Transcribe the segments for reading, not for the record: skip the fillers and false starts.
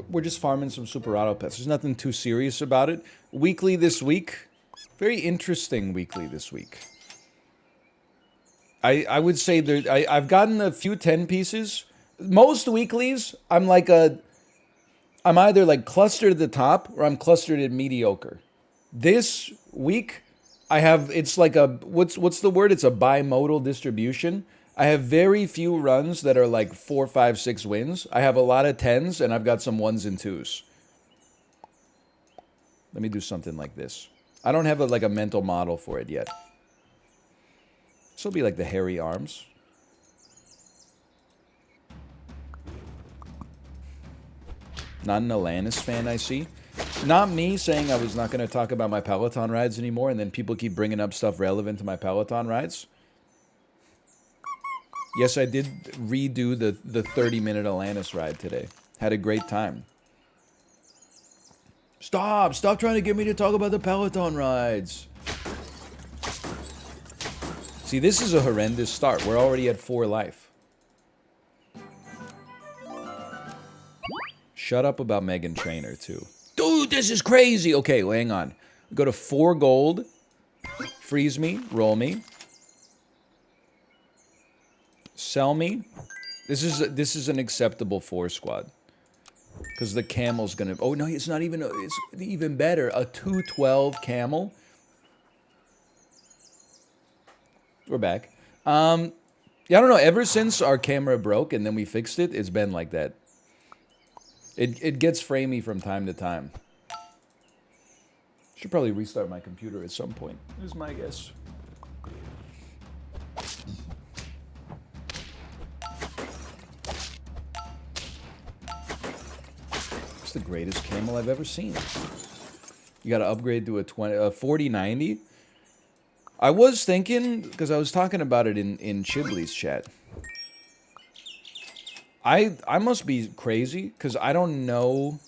We're just farming some super auto pets. There's nothing too serious about it. Weekly this week. Very interesting weekly this week. I would say I've gotten a few 10 pieces. Most weeklies, I'm either like clustered at the top or I'm clustered at mediocre. This week, it's like what's the word? It's a bimodal distribution. I have very few runs that are like 4, 5, 6 wins. I have a lot of 10s and I've got some 1s and 2s. Let me do something like this. I don't have like a mental model for it yet. This will be like the hairy arms. Not an Alanis fan, I see. Not me saying I was not going to talk about my Peloton rides anymore, and then people keep bringing up stuff relevant to my Peloton rides. Yes, I did redo the 30-minute Alanis ride today. Had a great time. Stop trying to get me to talk about the Peloton rides. See, this is a horrendous start. We're already at 4 life. Shut up about Megan Trainor, too. Dude, this is crazy. Okay, well, hang on. Go to 4 gold. Freeze me. Roll me. Sell me. This is an acceptable 4 squad. Because the camel's going to... Oh, no, it's not even... It's even better. A 212 camel. We're back. Yeah, I don't know. Ever since our camera broke and then we fixed it, it's been like that. It gets framey from time to time. Should probably restart my computer at some point, is my guess. It's the greatest camel I've ever seen. You got to upgrade to a 4090. I was thinking, because I was talking about it in Chibley's chat. I must be crazy, because I don't know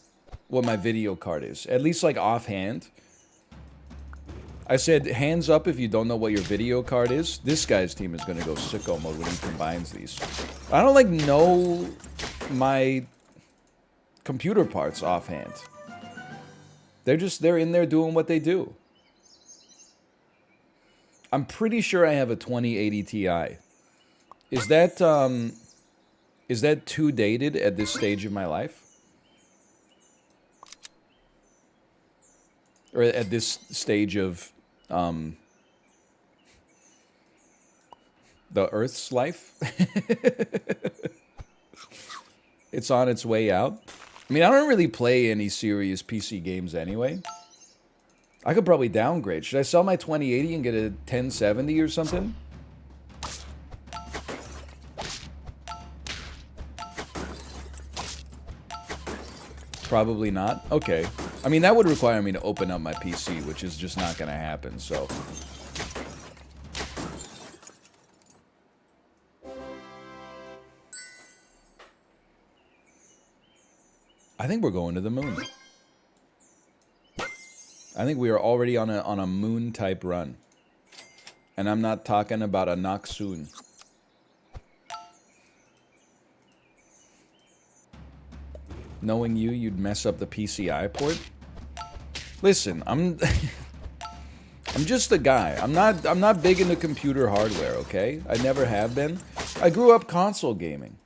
what my video card is. At least, like, offhand. I said, hands up if you don't know what your video card is. This guy's team is going to go sicko mode when he combines these. I don't, like, know my computer parts offhand. They're in there doing what they do. I'm pretty sure I have a 2080 Ti. Is that too dated at this stage of my life? Or at this stage of the Earth's life? It's on its way out. I mean, I don't really play any serious PC games anyway. I could probably downgrade. Should I sell my 2080 and get a 1070 or something? Probably not. Okay. I mean, that would require me to open up my PC, which is just not going to happen, so... I think we're going to the moon. I think we are already on a moon-type run. And I'm not talking about a Noxoon. Knowing you, you'd mess up the PCI port. Listen, I'm just a guy. I'm not big into computer hardware, okay? I never have been. I grew up console gaming.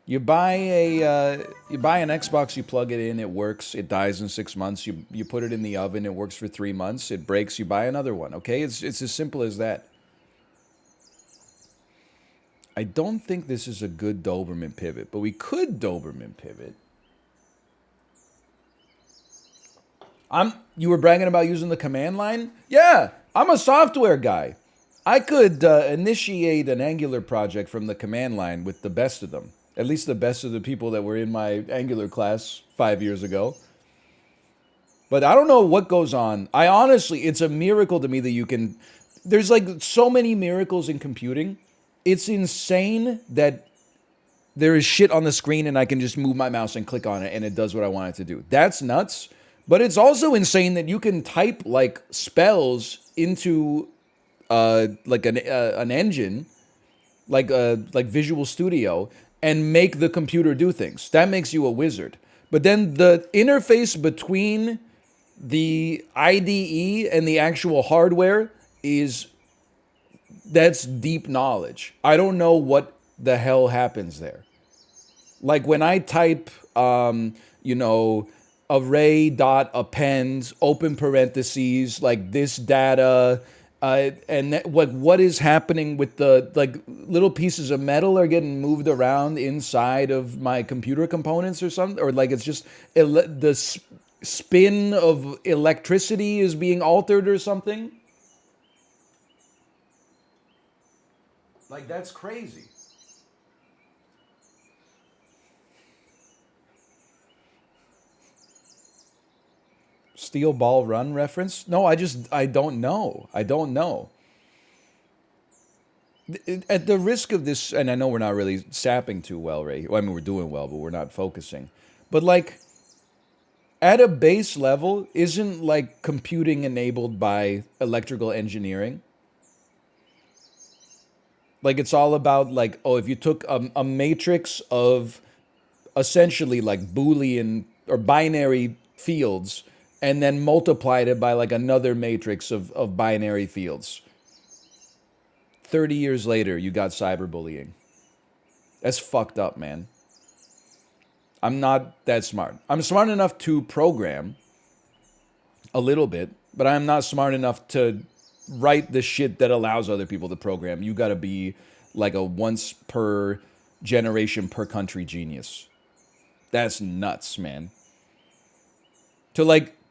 You buy an Xbox, you plug it in, it works, it dies in 6 months, you put it in the oven, it works for 3 months, it breaks, you buy another one, okay? It's as simple as that. I don't think this is a good Doberman pivot, but we could Doberman pivot. You were bragging about using the command line? Yeah, I'm a software guy. I could initiate an Angular project from the command line with the best of them. At least the best of the people that were in my Angular class 5 years ago. But I don't know what goes on. It's a miracle to me that you can... There's like so many miracles in computing. It's insane that there is shit on the screen and I can just move my mouse and click on it and it does what I want it to do. That's nuts. But it's also insane that you can type like spells into like an engine, like Visual Studio, and make the computer do things. That makes you a wizard. But then the interface between the IDE and the actual hardware that's deep knowledge. I don't know what the hell happens there. Like when I type, you know, array.append, open parentheses, like this data, like what is happening with the, like, little pieces of metal are getting moved around inside of my computer components or something, or like it's just the spin of electricity is being altered or something. Like, that's crazy. Steel Ball Run reference? No, I don't know. I don't know. At the risk of this, and I know we're not really sapping too well, right? Well, I mean, we're doing well, but we're not focusing. But like, at a base level, isn't like computing enabled by electrical engineering? Like, it's all about like, oh, if you took a matrix of essentially like Boolean or binary fields and then multiplied it by like another matrix of binary fields. 30 years later, you got cyberbullying. That's fucked up, man. I'm not that smart. I'm smart enough to program a little bit, but I'm not smart enough to write the shit that allows other people to program. You gotta be like a once per generation per country genius. That's nuts, man.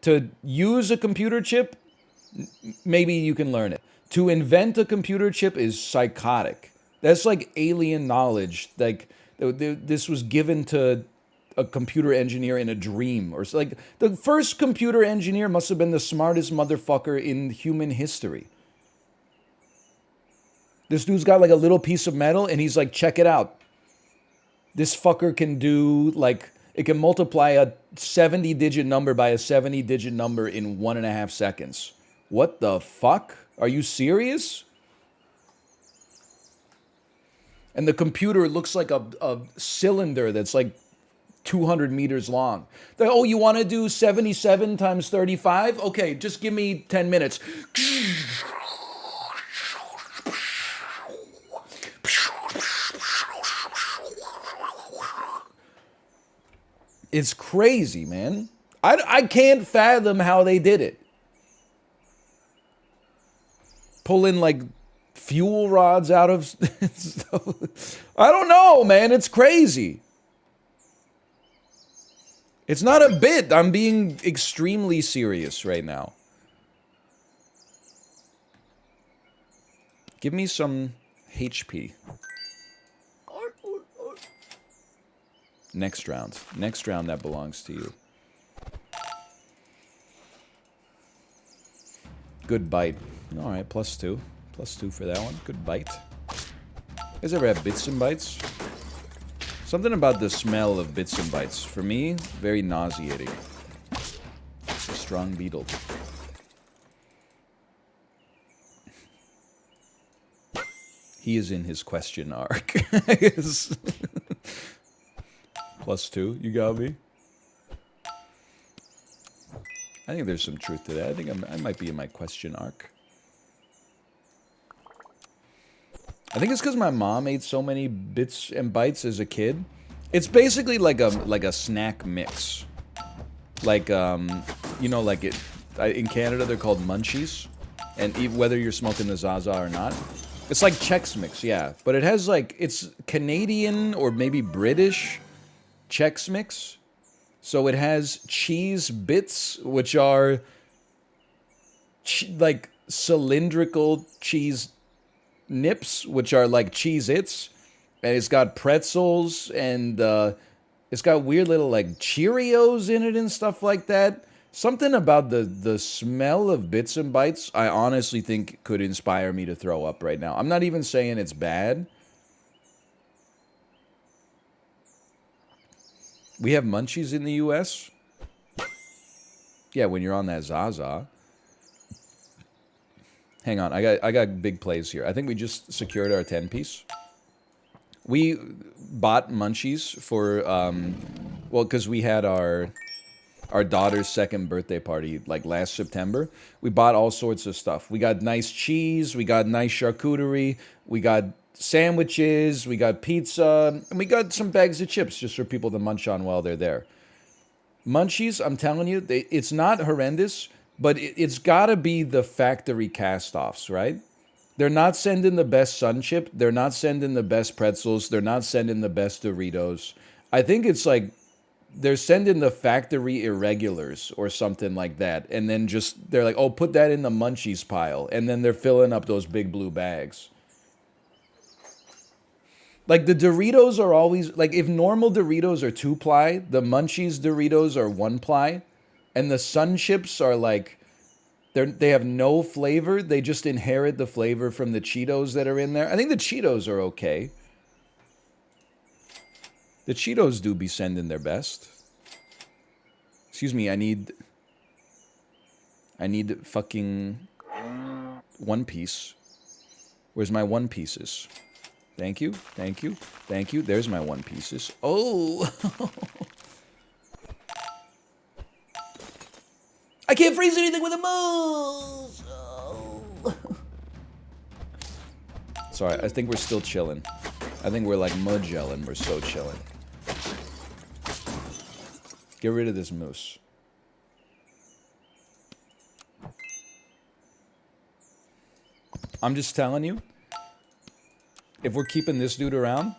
To use a computer chip, maybe you can learn it. To invent a computer chip is psychotic. That's like alien knowledge. Like, this was given to a computer engineer in a dream, or like the first computer engineer must have been the smartest motherfucker in human history. This dude's got like a little piece of metal and he's like, check it out. This fucker can do like, it can multiply a 70-digit number by a 70-digit number in 1.5 seconds. What the fuck? Are you serious? And the computer looks like a cylinder that's like 200 meters long. Oh, you want to do 77 times 35? Okay, just give me 10 minutes. It's crazy, man. I can't fathom how they did it. Pulling like fuel rods out of stuff. I don't know, man. It's crazy. It's not a bit. I'm being extremely serious right now. Give me some HP. Next round. Next round, that belongs to you. Good bite. Alright, +2. +2 for that one. Good bite. You guys ever have bits and bites? Something about the smell of bits and bites. For me, very nauseating. It's a strong beetle. He is in his question arc. +2, you got me? I think there's some truth to that. I think I might be in my question arc. I think it's because my mom ate so many bits and bites as a kid. It's basically like a snack mix. Like, you know, like in Canada they're called munchies. And whether you're smoking the Zaza or not. It's like Chex Mix, yeah. But it has like, it's Canadian or maybe British Chex Mix. So it has cheese bits, which are like cylindrical cheese nips, which are like Cheez-Its. And it's got pretzels and it's got weird little like Cheerios in it and stuff like that. Something about the smell of bits and bites, I honestly think could inspire me to throw up right now. I'm not even saying it's bad. We have munchies in the US. Yeah, when you're on that Zaza. Hang on, I got big plays here. I think we just secured our 10-piece. We bought munchies for Well, because we had our daughter's second birthday party like last September. We bought all sorts of stuff. We got nice cheese, we got nice charcuterie, we got sandwiches, we got pizza, and we got some bags of chips just for people to munch on while they're there. Munchies, I'm telling you, it's not horrendous, but it's got to be the factory cast-offs, right? They're not sending the best Sun Chip. They're not sending the best pretzels. They're not sending the best Doritos. I think it's like they're sending the factory irregulars or something like that. And then just, they're like, oh, put that in the Munchies pile. And then they're filling up those big blue bags. Like, the Doritos are always, like, if normal Doritos are 2-ply, the Munchies Doritos are 1-ply. And the Sun Chips are like, they have no flavor. They just inherit the flavor from the Cheetos that are in there. I think the Cheetos are okay. The Cheetos do be sending their best. Excuse me, I need fucking One Piece. Where's my One Pieces? Thank you, thank you, thank you. There's my One Pieces. Oh! I can't freeze anything with a moose! Oh. Sorry, I think we're still chilling. I think we're like mud-gelling. We're so chilling. Get rid of this moose. I'm just telling you, if we're keeping this dude around,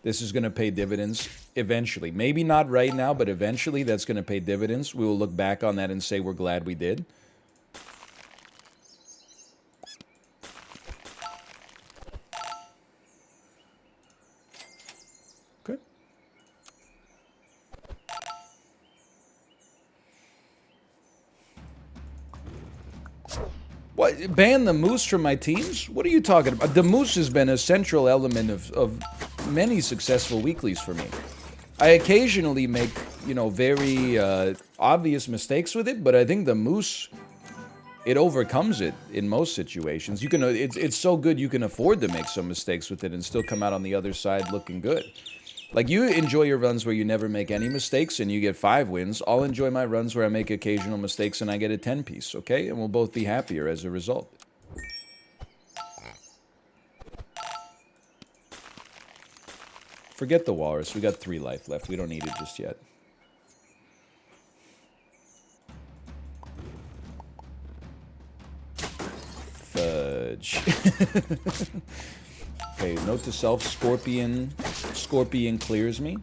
this is going to pay dividends eventually. Maybe not right now, but eventually that's going to pay dividends. We will look back on that and say we're glad we did. Okay. What? Ban the moose from my teams? What are you talking about? The moose has been a central element of many successful weeklies for me. I occasionally make, you know, very obvious mistakes with it, but I think the moose, it overcomes it in most situations. You can, it's so good you can afford to make some mistakes with it and still come out on the other side looking good. Like, you enjoy your runs where you never make any mistakes and you get 5 wins. I'll enjoy my runs where I make occasional mistakes and I get a 10-piece, okay? And we'll both be happier as a result. Forget the walrus. We got 3 life left. We don't need it just yet. Fudge. Okay, note to self, Scorpion clears me.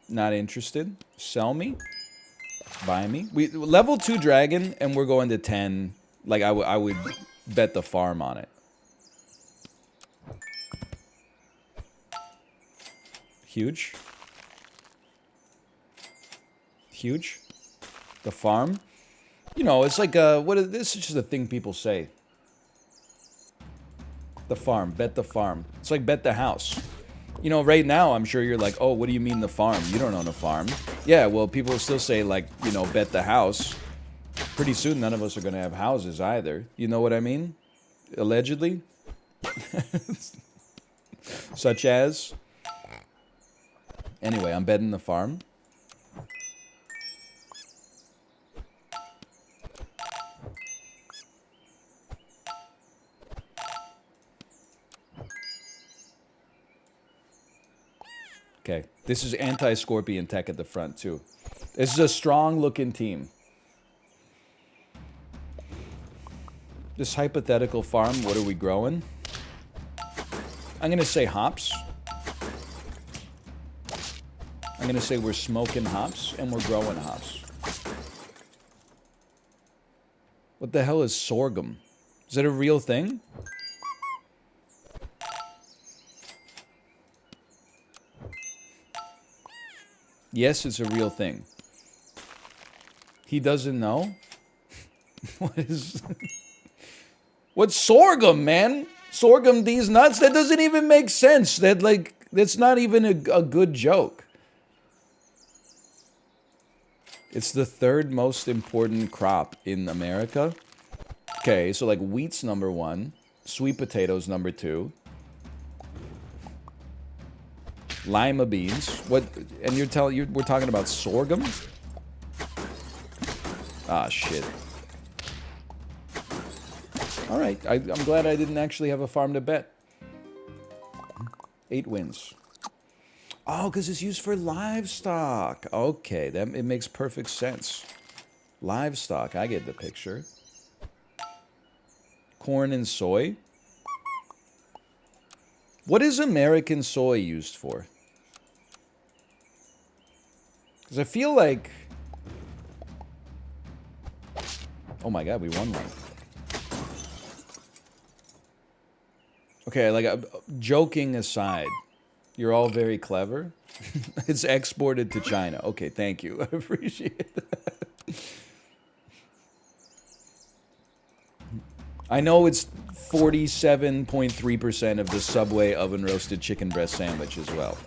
Not interested. Sell me. Buy me. We level 2 dragon and we're going to 10. Like, I would bet the farm on it. Huge. Huge. The farm. You know, it's like, this is just a thing people say. The farm. Bet the farm. It's like bet the house. You know, right now, I'm sure you're like, oh, what do you mean the farm? You don't own a farm. Yeah, well, people still say, like, you know, bet the house. Pretty soon, none of us are going to have houses either. You know what I mean? Allegedly. Such as. Anyway, I'm betting the farm. Okay, this is anti-Scorpion tech at the front, too. This is a strong-looking team. This hypothetical farm, what are we growing? I'm going to say hops. I'm going to say we're smoking hops, and we're growing hops. What the hell is sorghum? Is that a real thing? Yes, it's a real thing. He doesn't know? What is... What's sorghum, man? Sorghum these nuts? That doesn't even make sense. That's not even a good joke. It's the 3rd most important crop in America. Okay, so like wheat's number 1. Sweet potatoes number 2. Lima beans. What? And we're talking about sorghum? Ah, shit. All right, I'm glad I didn't actually have a farm to bet. 8 wins. Oh, because it's used for livestock. Okay, it makes perfect sense. Livestock, I get the picture. Corn and soy. What is American soy used for? Because I feel like... Oh my god, we won one. Okay, like, joking aside, you're all very clever. It's exported to China. Okay, thank you. I appreciate that. I know it's 47.3% of the Subway oven-roasted chicken breast sandwich as well.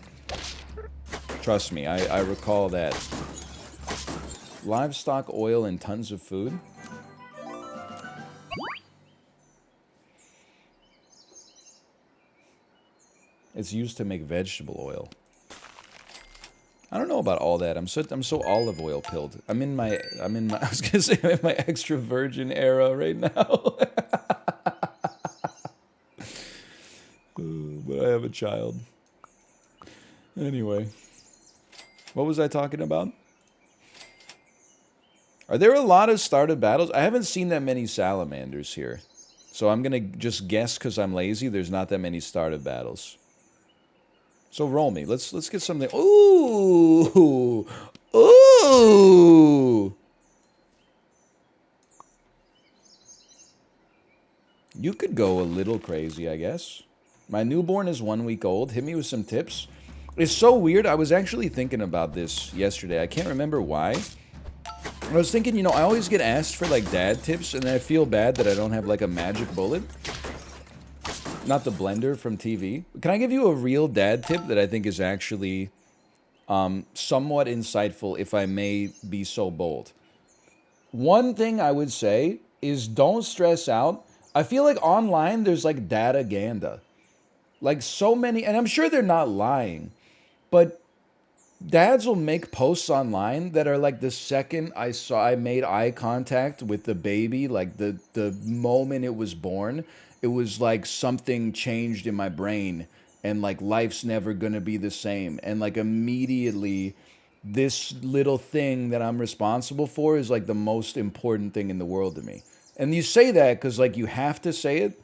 Trust me, I recall that. Livestock oil and tons of food? It's used to make vegetable oil. I don't know about all that. I'm so olive oil pilled. I'm in my I was gonna say I'm in my extra virgin era right now. But I have a child. Anyway. What was I talking about? Are there a lot of started battles? I haven't seen that many salamanders here. So I'm gonna just guess because I'm lazy, there's not that many started battles. So roll me. Let's get something. Ooh! Ooh! You could go a little crazy, I guess. My newborn is 1 week old. Hit me with some tips. It's so weird. I was actually thinking about this yesterday. I can't remember why. I was thinking, you know, I always get asked for, like, dad tips, and I feel bad that I don't have, like, a magic bullet. Not the blender from TV. Can I give you a real dad tip that I think is actually somewhat insightful, if I may be so bold? One thing I would say is don't stress out. I feel like online there's like data-ganda. Like so many, and I'm sure they're not lying, but dads will make posts online that are like the second I made eye contact with the baby, like the moment it was born, it was like something changed in my brain and like life's never gonna be the same. And like immediately this little thing that I'm responsible for is like the most important thing in the world to me. And you say that because like you have to say it,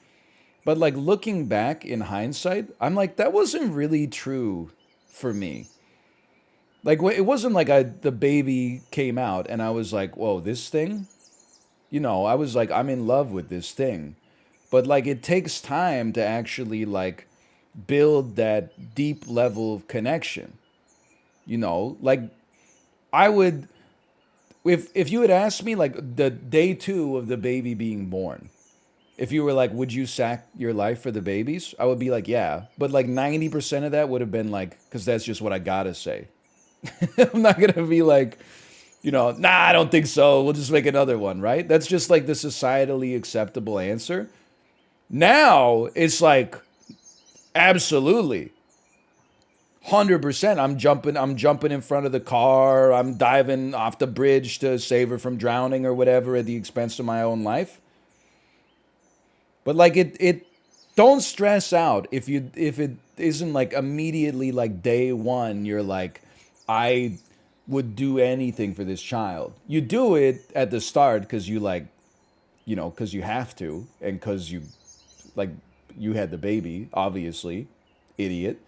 but like looking back in hindsight, I'm like, that wasn't really true for me. Like, it wasn't like the baby came out and I was like, whoa, this thing? You know, I was like, I'm in love with this thing. But like, it takes time to actually like build that deep level of connection. You know, like I would, if you had asked me like the day 2 of the baby being born, if you were like, would you sack your life for the babies? I would be like, yeah. But like 90% of that would have been like, because that's just what I gotta say. I'm not gonna be like, you know, nah, I don't think so. We'll just make another one, right? That's just like the societally acceptable answer. Now it's like, absolutely, 100%. I'm jumping in front of the car. I'm diving off the bridge to save her from drowning or whatever at the expense of my own life. But like it don't stress out if it isn't like immediately like day 1 you're like, I would do anything for this child. You do it at the start because you like, you know, because you have to, and because you like you had the baby, obviously, idiot.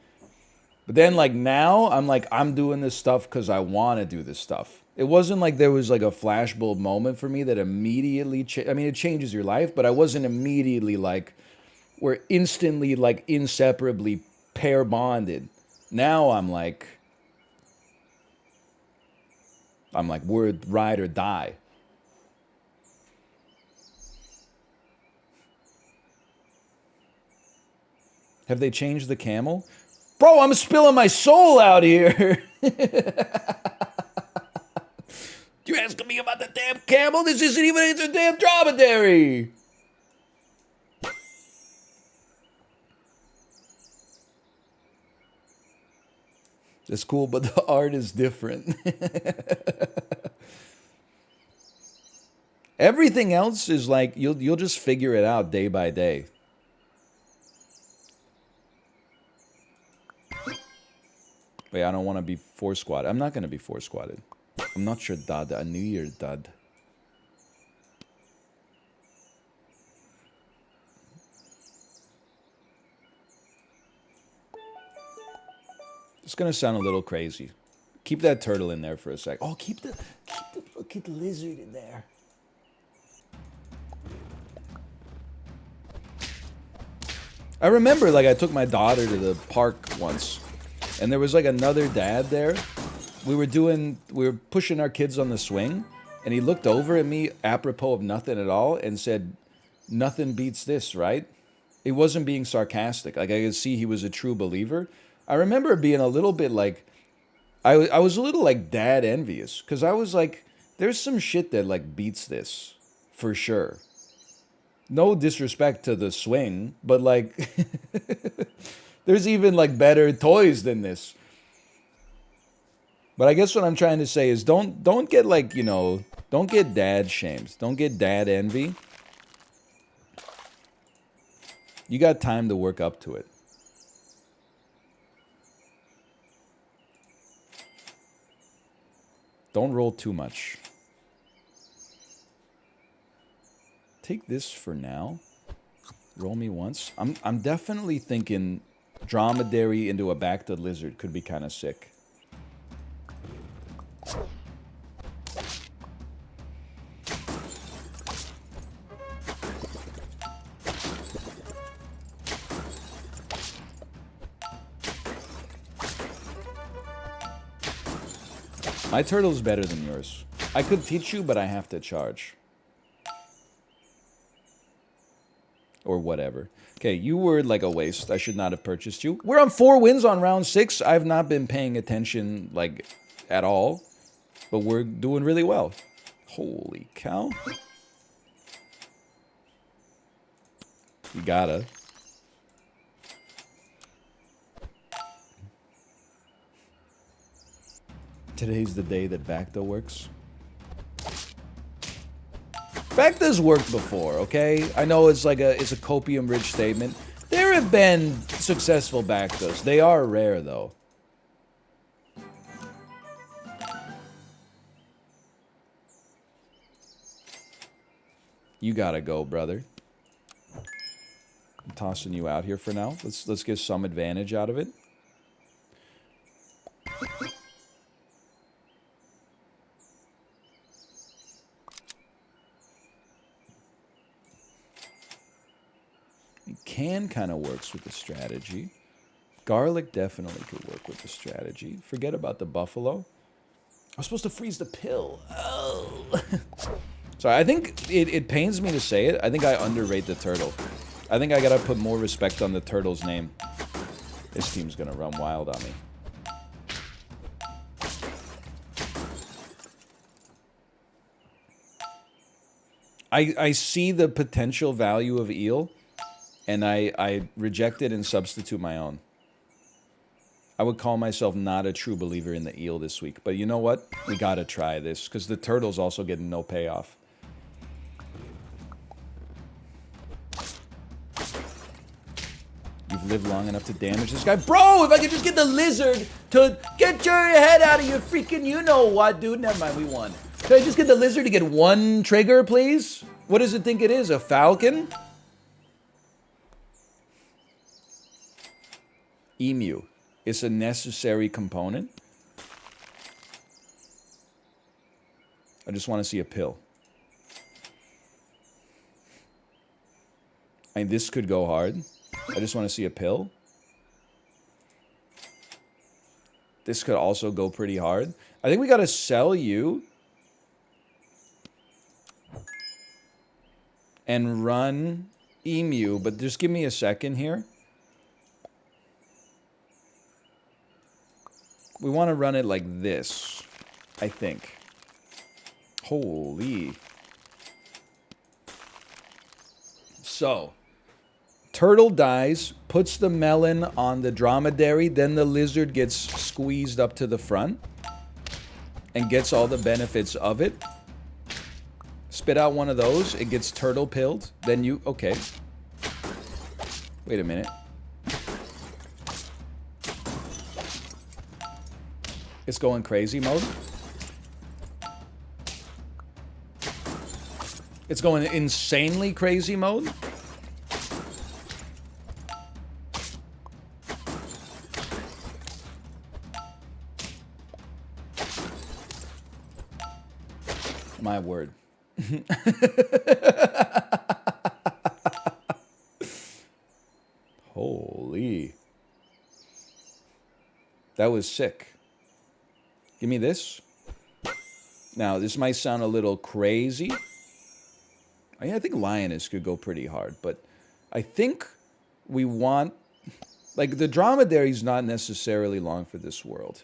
But then like now I'm like, I'm doing this stuff because I want to do this stuff. It wasn't like there was like a flashbulb moment for me that immediately I mean, it changes your life, but I wasn't immediately like, we're instantly like inseparably pair bonded. Now I'm like we're ride or die. Have they changed the camel? Bro, I'm spilling my soul out here. You asking me about the damn camel? This isn't even, it's a damn dromedary. It's cool, but the art is different. Everything else is like you'll just figure it out day by day. Wait, I don't want to be four squatted. I'm not gonna be four squatted. I'm not sure, dad. I knew you're dad. It's gonna sound a little crazy. Keep that turtle in there for a sec. Oh, keep the fucking lizard in there. I remember, like, I took my daughter to the park once, and there was like another dad there. We were pushing our kids on the swing, and he looked over at me apropos of nothing at all and said, "Nothing beats this, right?" He wasn't being sarcastic. Like, I could see he was a true believer. I remember being a little bit like, I was a little like dad envious, because I was like, there's some shit that like beats this for sure. No disrespect to the swing, but like there's even like better toys than this. But I guess what I'm trying to say is don't get like, don't get dad shames. Don't get dad envy. You got time to work up to it. Don't roll too much. Take this for now. Roll me once. I'm definitely thinking dromedary into a back to lizard could be kind of sick. My turtle's better than yours. I could teach you, but I have to charge. Or whatever. Okay, you were like a waste. I should not have purchased you. We're on 4 wins on round 6. I've not been paying attention, like, at all. But we're doing really well. Holy cow. You gotta. Today's the day that Bacta works. Bacta's worked before, okay? I know it's like it's a copium-rich statement. There have been successful Bactas. They are rare, though. You gotta go, brother. I'm tossing you out here for now. Let's get some advantage out of it. Can kind of works with the strategy. Garlic definitely could work with the strategy. Forget about the buffalo. I was supposed to freeze the pill. Oh. Sorry, I think it pains me to say it. I think I underrate the turtle. I think I gotta put more respect on the turtle's name. This team's gonna run wild on me. I see the potential value of eel, and I reject it and substitute my own. I would call myself not a true believer in the eel this week. But you know what? We gotta try this, because the turtle's also getting no payoff. You've lived long enough to damage this guy. Bro, if I could just get the lizard to get your head out of your freaking you-know-what, dude. Never mind, we won. Can I just get the lizard to get 1 trigger, please? What does it think it is, a falcon? Emu. It's a necessary component. I just want to see a pill. I mean, this could go hard. I just want to see a pill. This could also go pretty hard. I think we got to sell you. And run emu, but just give me a second here. We want to run it like this, I think. Holy. So, Turtle dies, puts the melon on the dromedary, then the lizard gets squeezed up to the front and gets all the benefits of it. Spit out one of those, it gets turtle pilled, then you... Okay. Wait a minute. It's going crazy mode. It's going insanely crazy mode. My word. Holy. That was sick. Give me this. Now, this might sound a little crazy. I think Lioness could go pretty hard, but I think we want... Like, the dromedary's not necessarily long for this world.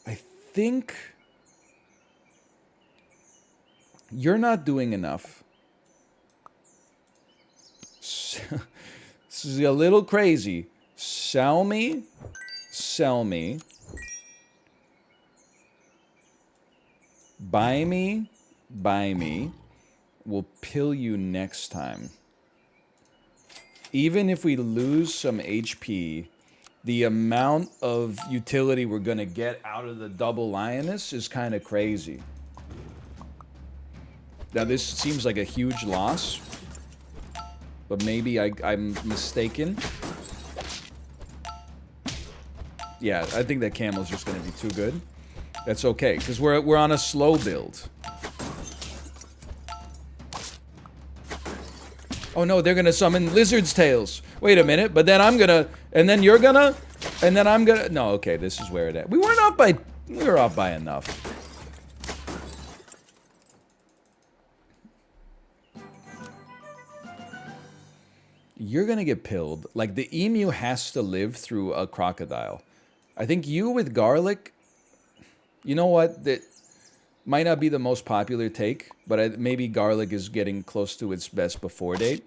I think... You're not doing enough. This is a little crazy. Sell me. Sell me. Buy me. Buy me. We'll pill you next time. Even if we lose some HP, the amount of utility we're going to get out of the double Lioness is kind of crazy. Now, this seems like a huge loss, but maybe I'm mistaken. Yeah, I think that camel's just going to be too good. That's okay, because we're on a slow build. Oh no, they're going to summon lizard's tails. Wait a minute, but then I'm going to... And then you're going to... And then I'm going to... No, okay, this is where it is. We weren't off by... We were off by enough. You're gonna get pilled. Like, the emu has to live through a crocodile. I think you with garlic... You know what? That might not be the most popular take, but maybe garlic is getting close to its best before date.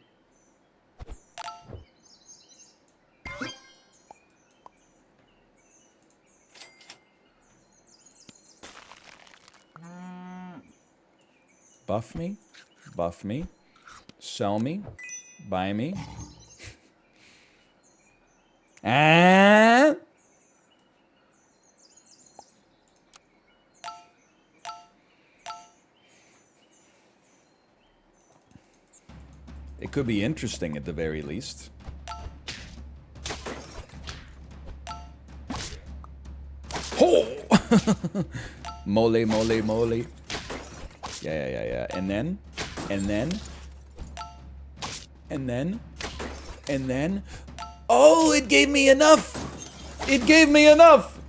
Buff me. Buff me. Sell me. Buy me. Ah! It could be interesting at the very least. Oh! Mole, mole, mole. Yeah. And then... And then... Oh, it gave me enough! It gave me enough!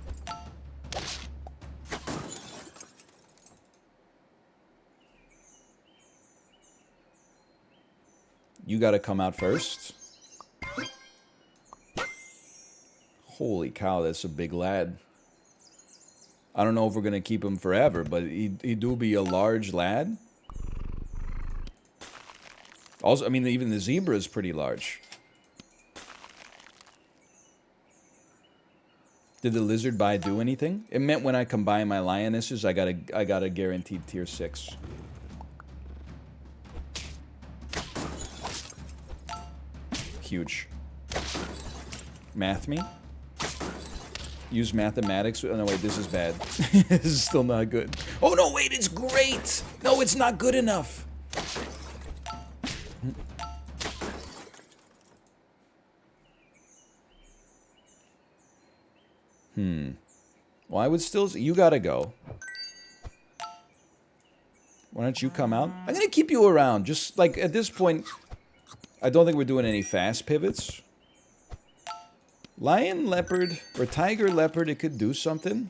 You gotta come out first. Holy cow, that's a big lad. I don't know if we're gonna keep him forever, but he do be a large lad. Also, I mean, even the zebra is pretty large. Did the lizard buy do anything? It meant when I combine my lionesses, I got a guaranteed tier 6. Huge. Math me. Use mathematics. Oh no, wait, this is bad. This is still not good. Oh no, wait, it's great. No, it's not good enough. Well, I would still... You gotta go. Why don't you come out? I'm gonna keep you around. Just, like, at this point... I don't think we're doing any fast pivots. Lion, leopard, or tiger, leopard, it could do something.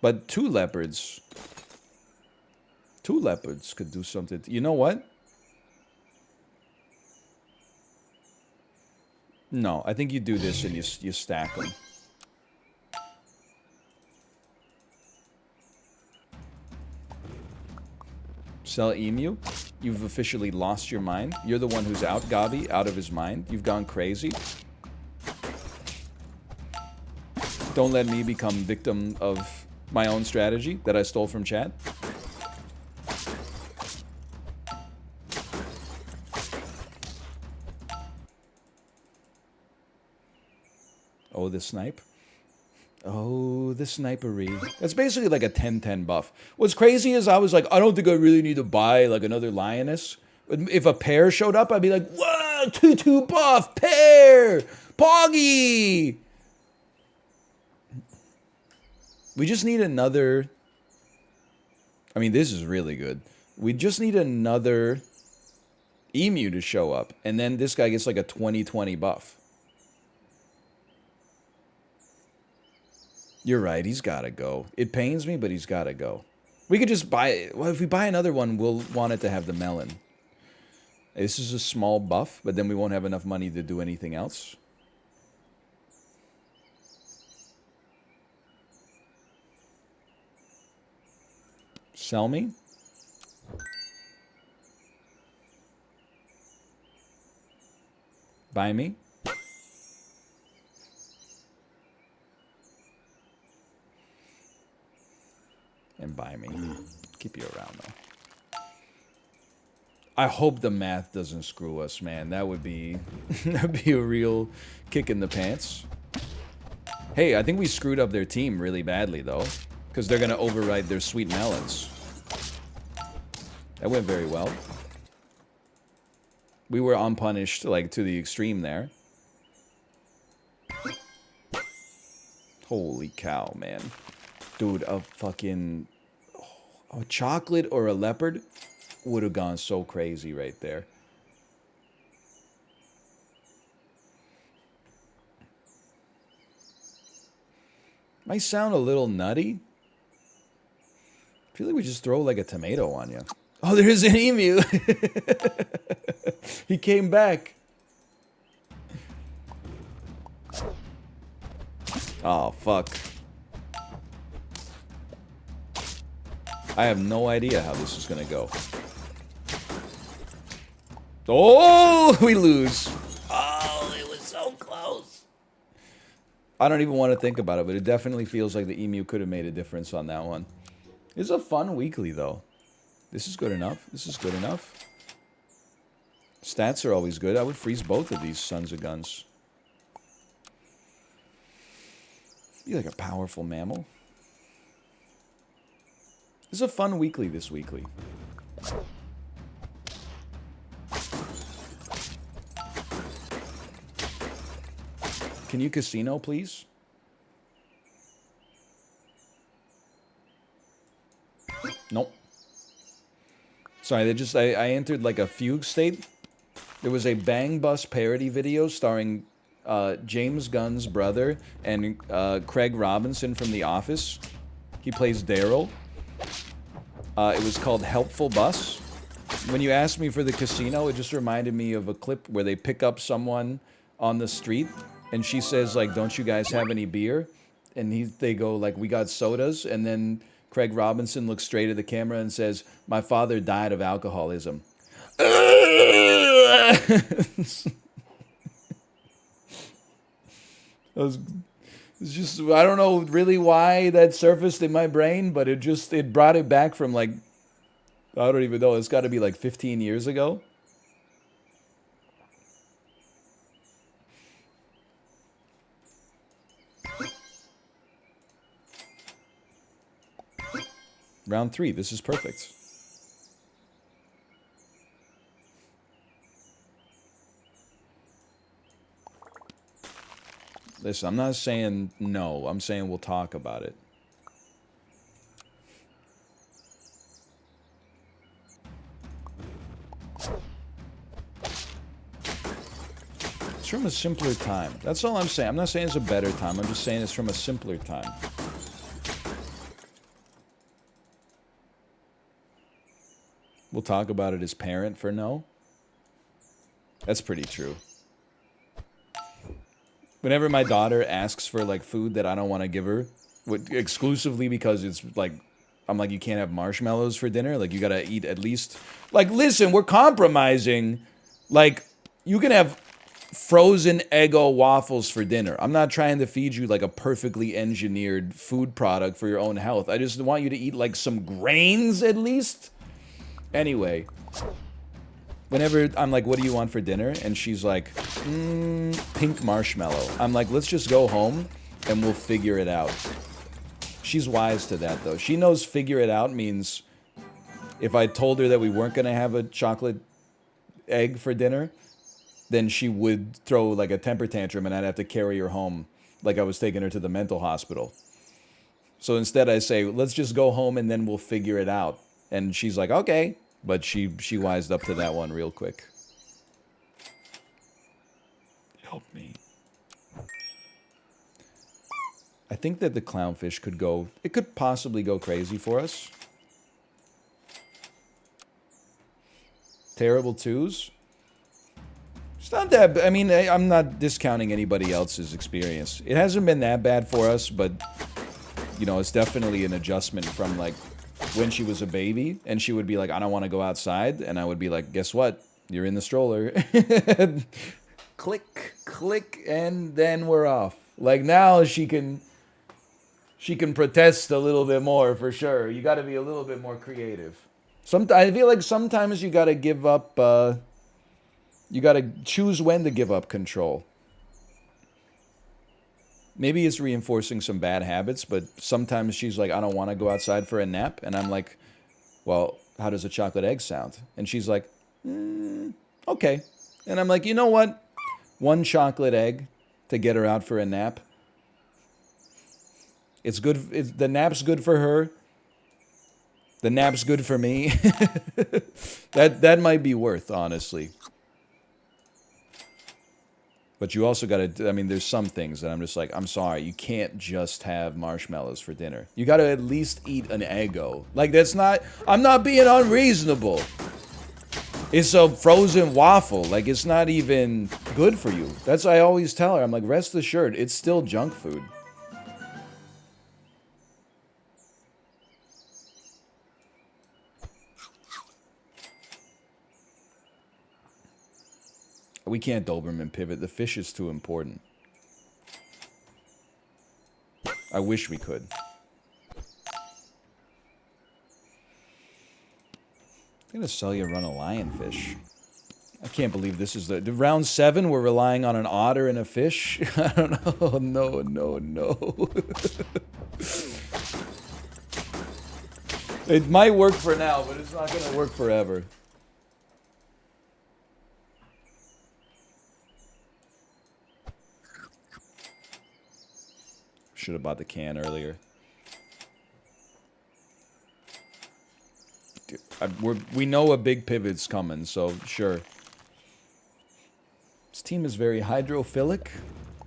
But 2 leopards... 2 leopards could do something. You know what? No, I think you do this and you stack them. Sell emu. You've officially lost your mind. You're the one who's out, Gabi, out of his mind. You've gone crazy. Don't let me become victim of my own strategy that I stole from chat. Oh, the snipe. Oh, the snipery. That's basically like a 10-10 buff. What's crazy is I was like, I don't think I really need to buy like another lioness. If a pair showed up, I'd be like, whoa, 2-2 buff, pair, Poggy. We just need another... I mean, this is really good. We just need another emu to show up. And then this guy gets like a 20-20 buff. You're right, he's gotta go. It pains me, but he's gotta go. We could just buy it. Well, if we buy another one, we'll want it to have the melon. This is a small buff, but then we won't have enough money to do anything else. Sell me? Buy me? And buy me. Keep you around, though. I hope the math doesn't screw us, man. That would be... that'd be a real kick in the pants. Hey, I think we screwed up their team really badly, though. Because they're going to override their sweet melons. That went very well. We were unpunished, like, to the extreme there. Holy cow, man. Dude, a fucking... a chocolate or a leopard would have gone so crazy right there. Might sound a little nutty. I feel like we just throw like a tomato on you. Oh, there's an emu. He came back. Oh, fuck. I have no idea how this is gonna go. Oh, we lose. Oh, it was so close. I don't even want to think about it, but it definitely feels like the emu could have made a difference on that one. It's a fun weekly, though. This is good enough. This is good enough. Stats are always good. I would freeze both of these sons of guns. Be like a powerful mammal. This is a fun weekly, this weekly. Can you casino, please? Nope. Sorry, I entered like a fugue state. There was a Bang Bus parody video starring James Gunn's brother and Craig Robinson from The Office. He plays Daryl. It was called Helpful Bus. When you asked me for the casino, it just reminded me of a clip where they pick up someone on the street and she says, like, don't you guys have any beer? And they go, like, we got sodas. And then Craig Robinson looks straight at the camera and says, my father died of alcoholism. It's just, I don't know really why that surfaced in my brain, but it brought it back from, like, I don't even know, it's got to be like 15 years ago. Round 3, this is perfect. Listen, I'm not saying no. I'm saying we'll talk about it. It's from a simpler time. That's all I'm saying. I'm not saying it's a better time. I'm just saying it's from a simpler time. We'll talk about it as parent for no. That's pretty true. Whenever my daughter asks for, like, food that I don't want to give her, exclusively because it's, like, I'm like, you can't have marshmallows for dinner? Like, you gotta eat at least... Like, listen, we're compromising. Like, you can have frozen Eggo waffles for dinner. I'm not trying to feed you, like, a perfectly engineered food product for your own health. I just want you to eat, like, some grains, at least. Anyway. Whenever I'm like, what do you want for dinner? And she's like, pink marshmallow. I'm like, let's just go home and we'll figure it out. She's wise to that, though. She knows figure it out means if I told her that we weren't going to have a chocolate egg for dinner, then she would throw like a temper tantrum and I'd have to carry her home like I was taking her to the mental hospital. So instead I say, let's just go home and then we'll figure it out. And she's like, okay. But she wised up to that one real quick. Help me. I think that the clownfish could go... It could possibly go crazy for us. Terrible twos? It's not that... I mean, I'm not discounting anybody else's experience. It hasn't been that bad for us, but... You know, it's definitely an adjustment from, like... when she was a baby, and she would be like, I don't want to go outside, and I would be like, guess what? You're in the stroller. Click, click, and then we're off. Like, now she can protest a little bit more, for sure. You gotta be a little bit more creative. I feel like sometimes you gotta give up, you gotta choose when to give up control. Maybe it's reinforcing some bad habits, but sometimes she's like, I don't want to go outside for a nap. And I'm like, well, how does a chocolate egg sound? And she's like, okay. And I'm like, you know what? One chocolate egg to get her out for a nap. It's good. The nap's good for her. The nap's good for me. That might be worth, honestly. But you also gotta, I mean, there's some things that I'm just like, I'm sorry, you can't just have marshmallows for dinner. You gotta at least eat an Eggo. Like, that's not, I'm not being unreasonable. It's a frozen waffle. Like, it's not even good for you. That's what I always tell her. I'm like, rest assured, it's still junk food. We can't Doberman pivot. The fish is too important. I wish we could. I'm gonna sell you a run of lionfish. I can't believe this is the round 7. We're relying on an otter and a fish. I don't know. No, no, no. It might work for now, but it's not gonna work forever. Should have bought the can earlier. Dude, we know a big pivot's coming, so sure. This team is very hydrophilic.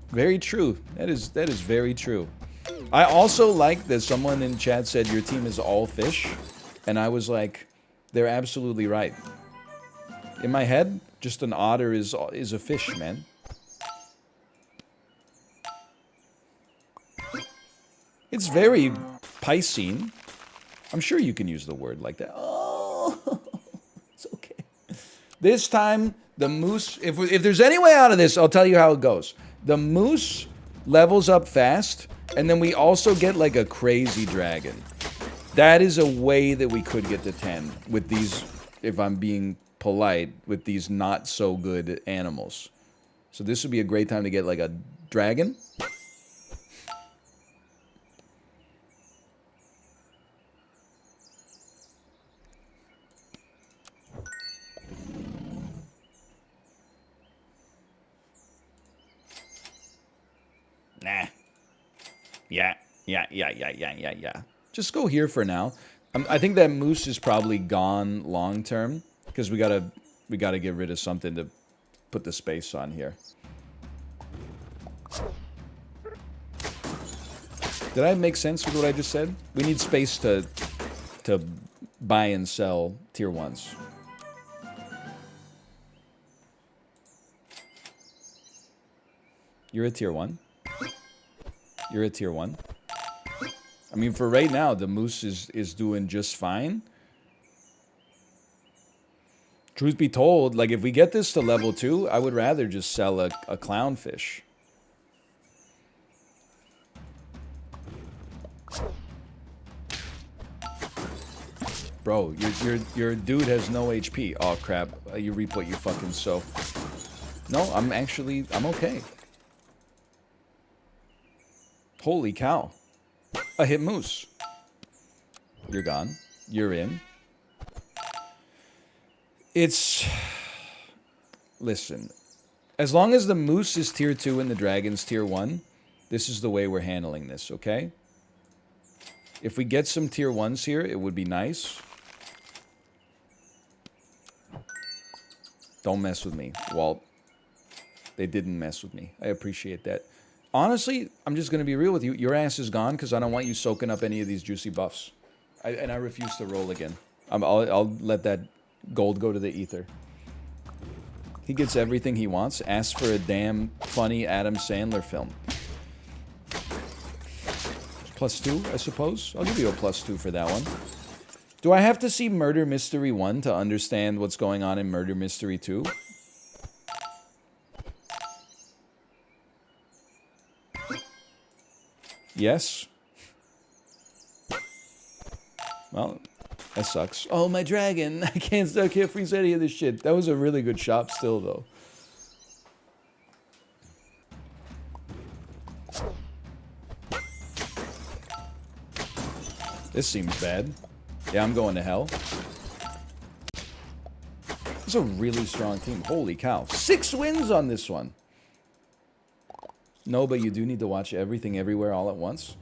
Very true. That is very true. I also like that someone in chat said your team is all fish, and I was like, they're absolutely right. In my head, just an otter is a fish, man. It's very Piscean. I'm sure you can use the word like that. Oh, it's okay. This time, the moose... If there's any way out of this, I'll tell you how it goes. The moose levels up fast, and then we also get like a crazy dragon. That is a way that we could get to 10 with these, if I'm being polite, with these not so good animals. So this would be a great time to get like a dragon. Nah. Yeah. Just go here for now. I think that moose is probably gone long term because we gotta get rid of something to put the space on here. Did I make sense with what I just said? We need space to buy and sell tier 1s. You're a tier 1. You're a tier 1. I mean, for right now, the moose is doing just fine. Truth be told, like, if we get this to level 2, I would rather just sell a clownfish. Bro, your dude has no HP. Oh, crap. You reap what you fucking sow. No, I'm okay. Holy cow. A hit moose. You're gone. You're in. It's... Listen. As long as the moose is tier 2 and the dragon's tier 1, this is the way we're handling this, okay? If we get some tier 1s here, it would be nice. Don't mess with me, Walt. They didn't mess with me. I appreciate that. Honestly, I'm just going to be real with you. Your ass is gone because I don't want you soaking up any of these juicy buffs. And I refuse to roll again. I'll let that gold go to the ether. He gets everything he wants. Asks for a damn funny Adam Sandler film. +2, I suppose. I'll give you a +2 for that one. Do I have to see Murder Mystery 1 to understand what's going on in Murder Mystery 2? Yes. Well, that sucks. Oh, my dragon. I can't freeze any of this shit. That was a really good shop still, though. This seems bad. Yeah, I'm going to hell. It's a really strong team. Holy cow. 6 wins on this one. No, but you do need to watch Everything Everywhere All at Once.